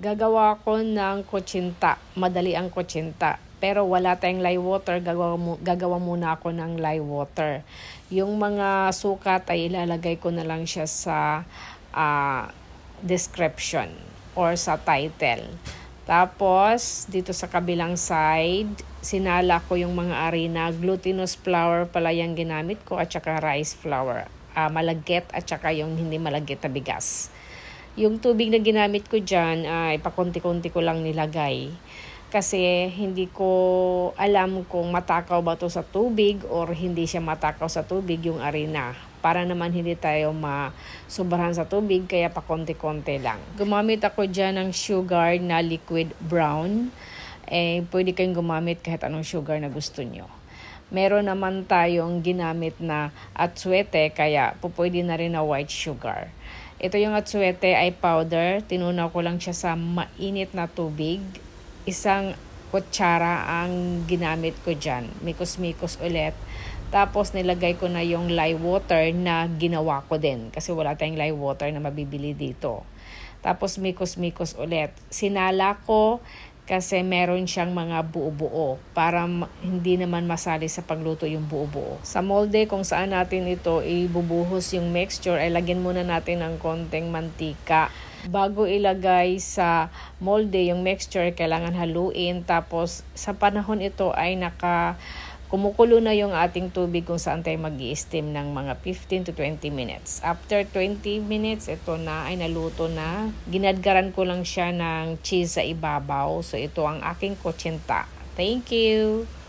Gagawa ko ng kutsinta, madali ang kutsinta. Pero wala tayong lye water, gagawa muna ako ng lye water. Yung mga sukat ay ilalagay ko na lang siya sa description or sa title. Tapos, dito sa kabilang side, sinala ko yung mga harina. Glutinous flour pala yung ginamit ko at saka rice flour. Malagkit at saka yung hindi malagkit na bigas. Yung tubig na ginamit ko dyan, ay pakunti-kunti ko lang nilagay. Kasi hindi ko alam kung matakaw ba to sa tubig or hindi siya matakaw sa tubig yung harina. Para naman hindi tayo masubrahan sa tubig, kaya pakunti-kunti lang. Gumamit ako dyan ng sugar na liquid brown. Pwede kayong gumamit kahit anong sugar na gusto nyo. Meron naman tayong ginamit na atsuete, kaya pwede na rin na white sugar. Ito yung atsuete ay powder. Tinunaw ko lang siya sa mainit na tubig. Isang kutsara ang ginamit ko dyan. Mikos-mikos ulit. Tapos nilagay ko na yung lye water na ginawa ko din. Kasi wala tayong lye water na mabibili dito. Tapos mikos-mikos ulit. Sinala ko kasi meron siyang mga buo-buo para hindi naman masali sa pagluto yung buo-buo. Sa molde kung saan natin ito ibubuhos yung mixture, ay lagyan muna natin ng konting mantika. Bago ilagay sa molde yung mixture, kailangan haluin. Tapos sa panahon ito ay kumukulo na yung ating tubig kung saan tayo mag-i-steam ng mga 15 to 20 minutes. After 20 minutes, ito na ay naluto na. Ginadgaran ko lang siya ng cheese sa ibabaw. So ito ang aking kutsinta. Thank you!